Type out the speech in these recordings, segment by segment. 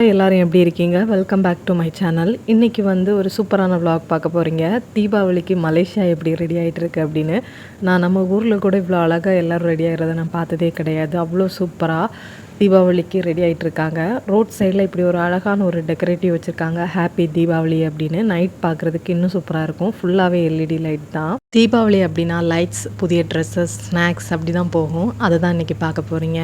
எல்லாரும் எப்படி இருக்கீங்க? Welcome back to my channel. இன்றைக்கி வந்து ஒரு சூப்பரான vlog பார்க்க போகிறீங்க. தீபாவளிக்கு மலேசியா எப்படி ரெடி ஆகிட்டு இருக்கு அப்படின்னு. நான் நம்ம ஊரில் கூட இவ்வளோ அழகாக எல்லோரும் ரெடி ஆகிறத நான் பார்த்ததே கிடையாது. அவ்வளோ சூப்பராக தீபாவளிக்கு ரெடி ஆகிட்டு இருக்காங்க. ரோட் சைடில் இப்படி ஒரு அழகான ஒரு டெக்கரேட்டிவ் வச்சுருக்காங்க. ஹாப்பி தீபாவளி அப்படின்னு. நைட் பார்க்குறதுக்கு இன்னும் சூப்பராக இருக்கும். ஃபுல்லாகவே எல்இடி லைட் தான். தீபாவளி அப்படின்னா லைட்ஸ், புதிய ட்ரெஸ்ஸஸ், ஸ்நாக்ஸ் அப்படி தான் போகும். அதை தான் இன்றைக்கி பார்க்க போகிறீங்க.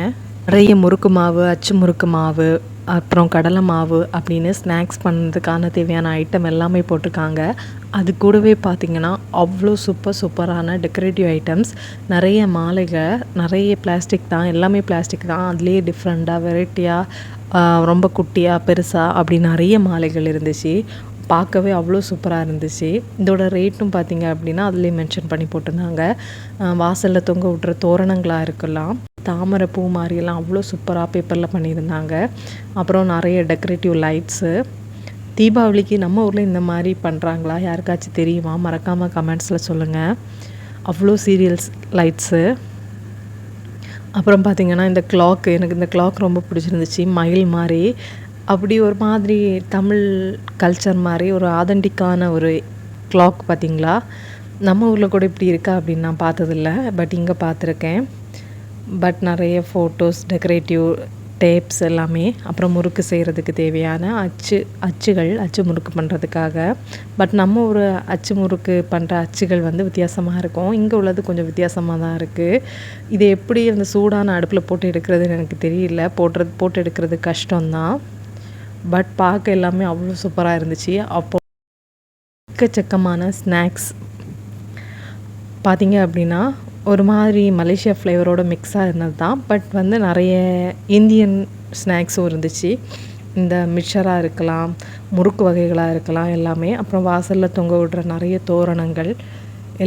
நிறைய முறுக்கு மாவு, அச்சு முறுக்கு மாவு, அப்புறம் கடலை மாவு அப்படின்னு ஸ்நாக்ஸ் பண்ணுறதுக்கான தேவையான ஐட்டம் எல்லாமே போட்டிருக்காங்க. அது கூடவே பார்த்திங்கன்னா அவ்வளோ சூப்பரான டெக்கரேட்டிவ் ஐட்டம்ஸ், நிறைய மாலைகள், நிறைய பிளாஸ்டிக் தான், எல்லாமே பிளாஸ்டிக் தான். அதுலேயே டிஃப்ரெண்ட்டாக வெரைட்டியாக ரொம்ப குட்டியாக பெருசாக அப்படி நிறைய மாலைகள் இருந்துச்சு. பார்க்கவே அவ்வளோ சூப்பராக இருந்துச்சு. இதோட ரேட்டும் பார்த்திங்க அப்படின்னா அதுலேயே மென்ஷன் பண்ணி போட்டிருந்தாங்க. வாசலில் தொங்க விட்டுற தோரணங்களாக இருக்கலாம், தாமரை பூ மாதிரியெல்லாம் அவ்வளோ சூப்பராக பேப்பரில் பண்ணியிருந்தாங்க. அப்புறம் நிறைய டெக்கரேட்டிவ் லைட்ஸு. தீபாவளிக்கு நம்ம ஊரில் இந்த மாதிரி பண்ணுறாங்களா? யாருக்காச்சும் தெரியுமா? மறக்காமல் கமெண்ட்ஸில் சொல்லுங்கள். அவ்வளோ சீரியல்ஸ் லைட்ஸு. அப்புறம் பார்த்திங்கன்னா இந்த கிளாக்கு, எனக்கு இந்த கிளாக் ரொம்ப பிடிச்சிருந்துச்சு. மயில் மாதிரி அப்படி ஒரு மாதிரி தமிழ் கல்ச்சர் மாதிரி ஒரு ஆதென்டிக்கான ஒரு கிளாக். பார்த்திங்களா? நம்ம ஊரில் கூட இப்படி இருக்கா அப்படின்னு நான் பார்த்ததில்ல, பட் இங்கே பார்த்துருக்கேன். பட் நிறைய ஃபோட்டோஸ், டெக்கரேட்டிவ் டேப்ஸ் எல்லாமே. அப்புறம் முறுக்கு செய்கிறதுக்கு தேவையான அச்சு முறுக்கு பண்ணுறதுக்காக. பட் நம்ம ஒரு அச்சு முறுக்கு பண்ணுற அச்சுகள் வந்து வித்தியாசமாக இருக்கும். இங்கே உள்ளது கொஞ்சம் வித்தியாசமாக தான் இருக்குது. இது எப்படி அந்த சூடான அடுப்பில் போட்டு எடுக்கிறதுன்னு எனக்கு தெரியல. போட்டு எடுக்கிறது கஷ்டம்தான். பட் பார்க்க எல்லாமே அவ்வளோ சூப்பராக இருந்துச்சு. அப்போ எக்கச்சக்கமான ஸ்நாக்ஸ் பார்த்திங்க அப்படின்னா ஒரு மாதிரி மலேசியா ஃப்ளேவரோட மிக்ஸாக இருந்தது தான். பட் வந்து நிறைய இந்தியன் ஸ்நாக்ஸும் இருந்துச்சு. இந்த மிக்சராக இருக்கலாம், முறுக்கு வகைகளாக இருக்கலாம், எல்லாமே. அப்புறம் வாசலில் தொங்க விடுற நிறைய தோரணங்கள்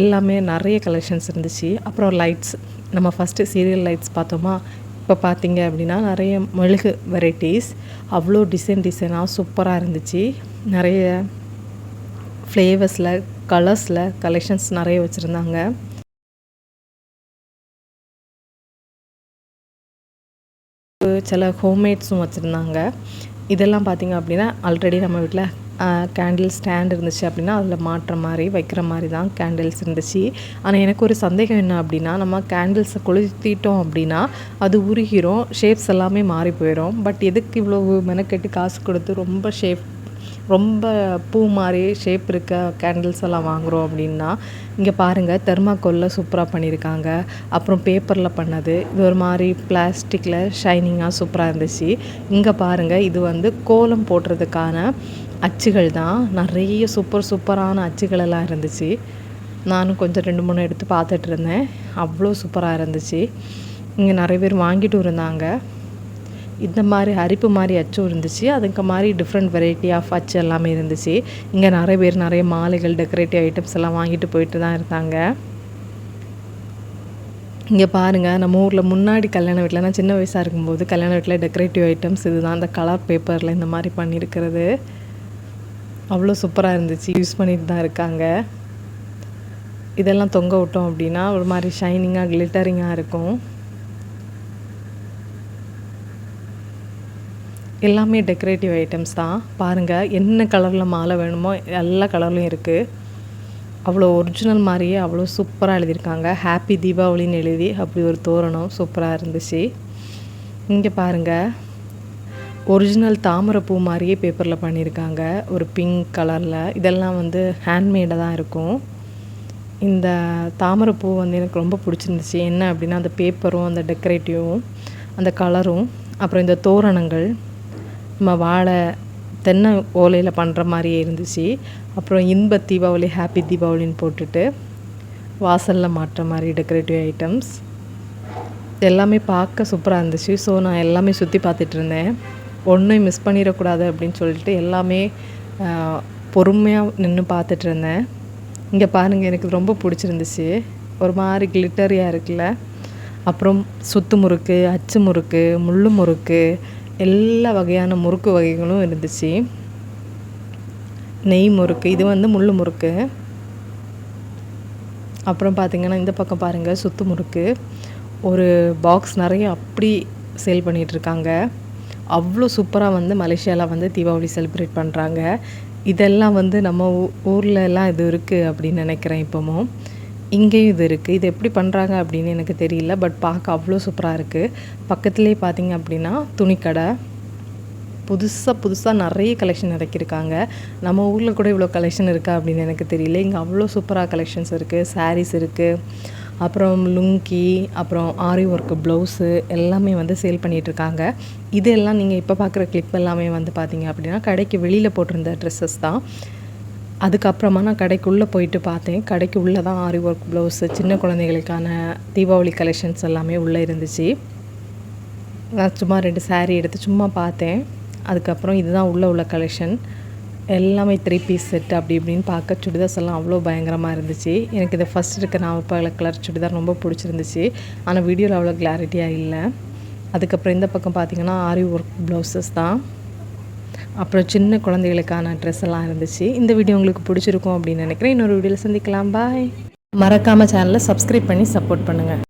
எல்லாமே, நிறைய கலெக்ஷன்ஸ் இருந்துச்சு. அப்புறம் லைட்ஸ், நம்ம ஃபஸ்ட்டு சீரியல் லைட்ஸ் பார்த்தோமா, இப்போ பார்த்திங்க அப்படின்னா நிறைய மெழுகு வெரைட்டிஸ், அவ்வளோ டிசைனாக சூப்பராக இருந்துச்சு. நிறைய ஃப்ளேவர்ஸில், கலர்ஸில் கலெக்ஷன்ஸ் நிறைய வச்சுருந்தாங்க. சில ஹோம்மேட்ஸும் வச்சுருந்தாங்க. இதெல்லாம் பார்த்திங்க அப்படின்னா ஆல்ரெடி நம்ம வீட்டில் கேண்டில் ஸ்டாண்ட் இருந்துச்சு அப்படின்னா அதில் மாட்டுற மாதிரி வைக்கிற மாதிரி தான் கேண்டில்ஸ் இருந்துச்சு. ஆனால் எனக்கு ஒரு சந்தேகம் என்ன அப்படின்னா, நம்ம கேண்டில்ஸை கொளுத்திட்டோம் அப்படின்னா அது உருகிரும், ஷேப்ஸ் எல்லாமே மாறி போயிடும். பட் எதுக்கு இவ்வளோ மெனக்கெட்டு காசு கொடுத்து ரொம்ப பூ மாதிரி ஷேப் இருக்க கேண்டில்ஸ் எல்லாம் வாங்குகிறோம் அப்படின்னா, இங்கே பாருங்கள் தெர்மாக்கோலில் சூப்பராக பண்ணியிருக்காங்க. அப்புறம் பேப்பரில் பண்ணது, இது ஒரு மாதிரி பிளாஸ்டிக்கில் ஷைனிங்காக சூப்பராக இருந்துச்சு. இங்கே பாருங்கள், இது வந்து கோலம் போடுறதுக்கான அச்சுகள் தான். நிறைய சூப்பரான அச்சுகள் எல்லாம் இருந்துச்சு. நானும் கொஞ்சம் 2-3 எடுத்து பார்த்துட்டு இருந்தேன். அவ்வளோ சூப்பராக இருந்துச்சு. இங்கே நிறைய பேர் வாங்கிட்டு இருந்தாங்க. இந்த மாதிரி அரிப்பு மாதிரி அச்சும் இருந்துச்சு. அதுக்கு மாதிரி டிஃப்ரெண்ட் வெரைட்டி ஆஃப் அச்சு எல்லாமே இருந்துச்சு. இங்கே நிறைய பேர் நிறைய மாலைகள், டெக்கரேட்டிவ் ஐட்டம்ஸ் எல்லாம் வாங்கிட்டு போயிட்டு தான் இருந்தாங்க. இங்கே பாருங்கள், நம்ம ஊரில் முன்னாடி கல்யாண வீட்டில், நான் சின்ன வயசாக இருக்கும்போது கல்யாண வீட்டில் டெக்கரேட்டிவ் ஐட்டம்ஸ் இதுதான். அந்த கலர் பேப்பரில் இந்த மாதிரி பண்ணியிருக்கிறது அவ்வளோ சூப்பராக இருந்துச்சு. யூஸ் பண்ணிட்டு தான் இருக்காங்க. இதெல்லாம் தொங்க விட்டோம் அப்படின்னா ஒரு மாதிரி ஷைனிங்காக, கிளிட்டரிங்காக இருக்கும். எல்லாமே டெக்கரேட்டிவ் ஐட்டம்ஸ் தான். பாருங்கள், என்ன கலரில் மாலை வேணுமோ எல்லா கலர்லையும் இருக்குது. அவ்வளோ ஒரிஜினல் மாதிரியே அவ்வளோ சூப்பராக எழுதியிருக்காங்க. ஹாப்பி தீபாவளின்னு எழுதி அப்படி ஒரு தோரணம் சூப்பராக இருந்துச்சு. இங்கே பாருங்கள், ஒரிஜினல் தாமரை பூ மாதிரியே பேப்பரில் பண்ணியிருக்காங்க, ஒரு பிங்க் கலரில். இதெல்லாம் வந்து ஹேண்ட்மேடாக தான் இருக்கும். இந்த தாமரை பூ வந்து எனக்கு ரொம்ப பிடிச்சிருந்துச்சு. என்ன அப்படின்னா அந்த பேப்பரும், அந்த டெக்கரேட்டிவும், அந்த கலரும், அப்புறம் இந்த தோரணங்கள் நம்ம தென்னை ஓலையில் பண்ணுற மாதிரியே இருந்துச்சு. அப்புறம் இன்ப தீபாவளி, ஹாப்பி தீபாவளின்னு போட்டுட்டு வாசலில் மாட்டுற மாதிரி டெக்கரேட்டிவ் ஐட்டம்ஸ் எல்லாமே பார்க்க சூப்பராக இருந்துச்சு. ஸோ நான் எல்லாமே சுற்றி பார்த்துட்டு இருந்தேன். ஒன்றும் மிஸ் பண்ணிடக்கூடாது அப்படின்னு சொல்லிட்டு எல்லாமே பொறுமையாக நின்று பார்த்துட்டு இருந்தேன். இங்கே பாருங்கள், எனக்கு ரொம்ப பிடிச்சிருந்துச்சு. ஒரு மாதிரி கிளிட்டரியாக இருக்குல்ல. அப்புறம் சுத்து முறுக்கு, அச்சு முறுக்கு, முள்ளு முறுக்கு, எல்லா வகையான முறுக்கு வகைகளும் இருந்துச்சு. நெய் முறுக்கு, இது வந்து முள்ளு முறுக்கு. அப்புறம் பார்த்திங்கன்னா இந்த பக்கம் பாருங்கள், சுத்து முறுக்கு. ஒரு பாக்ஸ் நிறைய அப்படி சேல் பண்ணிகிட்ருக்காங்க. அவ்வளோ சூப்பராக வந்து மலேசியாவில் வந்து தீபாவளி செலிப்ரேட் பண்ணுறாங்க. இதெல்லாம் வந்து நம்ம ஊர்லலாம் இது இருக்குது அப்படின்னு நினைக்கிறேன். இப்போவும் இங்கேயும் இது இருக்குது. இது எப்படி பண்ணுறாங்க அப்படின்னு எனக்கு தெரியல. பட் பார்க்க அவ்வளோ சூப்பராக இருக்குது. பக்கத்துலேயே பார்த்தீங்க அப்படின்னா துணிக்கடை புதுசாக நிறைய கலெக்ஷன் இறக்கியிருக்காங்க. நம்ம ஊரில் கூட இவ்வளோ கலெக்ஷன் இருக்கா அப்படின்னு எனக்கு தெரியல. இங்கே அவ்வளோ சூப்பராக கலெக்ஷன்ஸ் இருக்குது. சாரீஸ் இருக்குது, அப்புறம் லுங்கி, அப்புறம் ஆரி ஒர்க்கு ப்ளவுஸு எல்லாமே வந்து சேல் பண்ணிகிட்ருக்காங்க. இதெல்லாம் நீங்கள் இப்போ பார்க்குற கிளிப் எல்லாமே வந்து பார்த்தீங்க அப்படின்னா கடைக்கு வெளியில் போட்டிருந்த ட்ரெஸ்ஸஸ் தான். அதுக்கப்புறமா நான் கடைக்குள்ளே போயிட்டு பார்த்தேன். கடைக்கு உள்ளே தான் ஆரி ஒர்க் ப்ளவுஸு, சின்ன குழந்தைகளுக்கான தீபாவளி கலெக்ஷன்ஸ் எல்லாமே உள்ளே இருந்துச்சு. நான் சும்மா 2 சாரீ எடுத்து சும்மா பார்த்தேன். அதுக்கப்புறம் இதுதான் உள்ள கலெக்ஷன். எல்லாமே 3 பீஸ் செட் அப்படி இப்படின்னு பார்க்க சுடிதார்ஸ் எல்லாம் அவ்வளோ பயங்கரமாக இருந்துச்சு. எனக்கு இதை ஃபஸ்ட் இருக்க நாவல் கலர் சுடிதார் ரொம்ப பிடிச்சிருந்துச்சு. ஆனால் வீடியோவில் அவ்வளோ கிளாரிட்டியாக இல்லை. அதுக்கப்புறம் இந்த பக்கம் பார்த்திங்கன்னா ஆரி ஒர்க் ப்ளவுசஸ் தான். அப்புறம் சின்ன குழந்தைகளுக்கான ட்ரெஸ் எல்லாம் இருந்துச்சு. இந்த வீடியோ உங்களுக்கு பிடிச்சிருக்கும் அப்படின்னு நினைக்கிறேன். இன்னொரு வீடியோவில் சந்திக்கலாம். பாய். மறக்காமல் சேனலை சப்ஸ்கிரைப் பண்ணி சப்போர்ட் பண்ணுங்கள்.